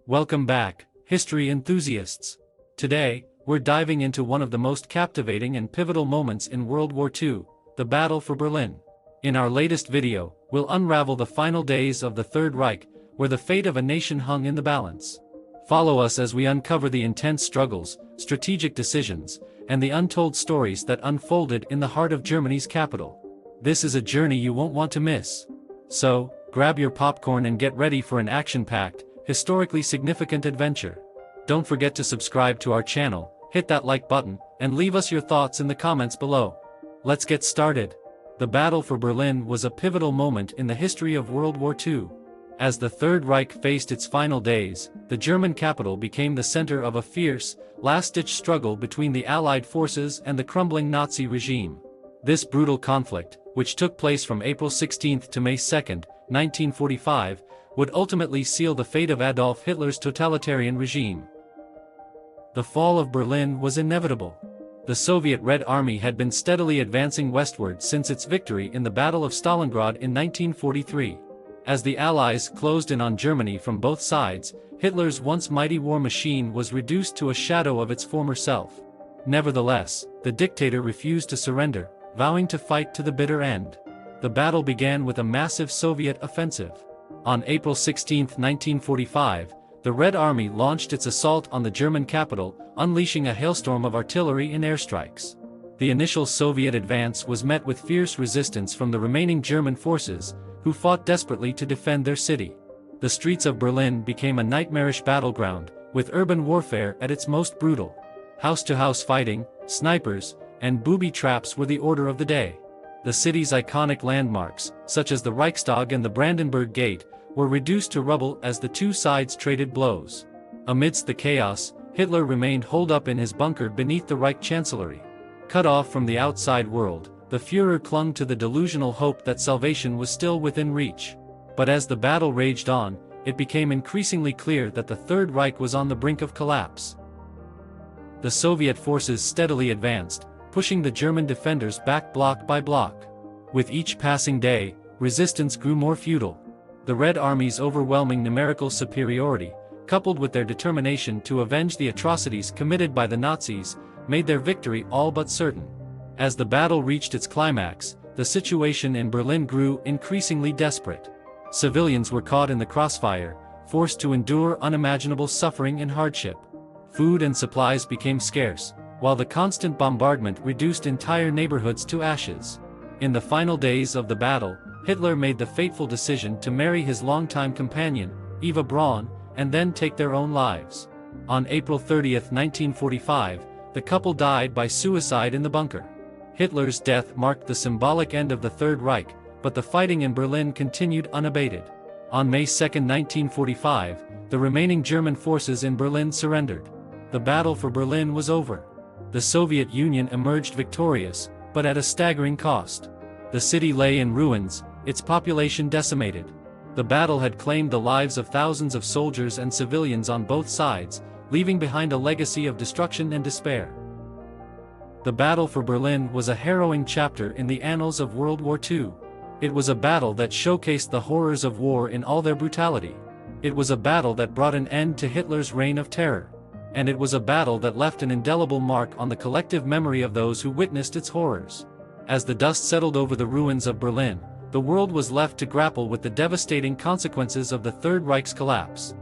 Welcome back, history enthusiasts. Today, we're diving into one of the most captivating and pivotal moments in World War II, the Battle for Berlin. In our latest video, we'll unravel the final days of the Third Reich, where the fate of a nation hung in the balance. Follow us as we uncover the intense struggles, strategic decisions, and the untold stories that unfolded in the heart of Germany's capital. This is a journey you won't want to miss. So, grab your popcorn and get ready for an action-packed, historically significant adventure. Don't forget to subscribe to our channel, hit that like button, and leave us your thoughts in the comments below. Let's get started. The Battle for Berlin was a pivotal moment in the history of World War II. As the Third Reich faced its final days, the German capital became the center of a fierce, last-ditch struggle between the Allied forces and the crumbling Nazi regime. This brutal conflict, which took place from April 16 to May 2, 1945, would ultimately seal the fate of Adolf Hitler's totalitarian regime. The fall of Berlin was inevitable. The Soviet Red Army had been steadily advancing westward since its victory in the Battle of Stalingrad in 1943. As the Allies closed in on Germany from both sides, Hitler's once mighty war machine was reduced to a shadow of its former self. Nevertheless, the dictator refused to surrender, vowing to fight to the bitter end. The battle began with a massive Soviet offensive. On April 16, 1945, the Red Army launched its assault on the German capital, unleashing a hailstorm of artillery and airstrikes. The initial Soviet advance was met with fierce resistance from the remaining German forces, who fought desperately to defend their city. The streets of Berlin became a nightmarish battleground, with urban warfare at its most brutal. House-to-house fighting, snipers, and booby traps were the order of the day. The city's iconic landmarks, such as the Reichstag and the Brandenburg Gate, were reduced to rubble as the two sides traded blows. Amidst the chaos, Hitler remained holed up in his bunker beneath the Reich Chancellery. Cut off from the outside world, the Führer clung to the delusional hope that salvation was still within reach. But as the battle raged on, it became increasingly clear that the Third Reich was on the brink of collapse. The Soviet forces steadily advanced, pushing the German defenders back block by block. With each passing day, resistance grew more futile. The Red Army's overwhelming numerical superiority, coupled with their determination to avenge the atrocities committed by the Nazis, made their victory all but certain. As the battle reached its climax, the situation in Berlin grew increasingly desperate. Civilians were caught in the crossfire, forced to endure unimaginable suffering and hardship. Food and supplies became scarce, while the constant bombardment reduced entire neighborhoods to ashes. In the final days of the battle, Hitler made the fateful decision to marry his longtime companion, Eva Braun, and then take their own lives. On April 30, 1945, the couple died by suicide in the bunker. Hitler's death marked the symbolic end of the Third Reich, but the fighting in Berlin continued unabated. On May 2, 1945, the remaining German forces in Berlin surrendered. The battle for Berlin was over. The Soviet Union emerged victorious, but at a staggering cost. The city lay in ruins, its population decimated. The battle had claimed the lives of thousands of soldiers and civilians on both sides, leaving behind a legacy of destruction and despair. The Battle for Berlin was a harrowing chapter in the annals of World War II. It was a battle that showcased the horrors of war in all their brutality. It was a battle that brought an end to Hitler's reign of terror. And it was a battle that left an indelible mark on the collective memory of those who witnessed its horrors. As the dust settled over the ruins of Berlin, the world was left to grapple with the devastating consequences of the Third Reich's collapse.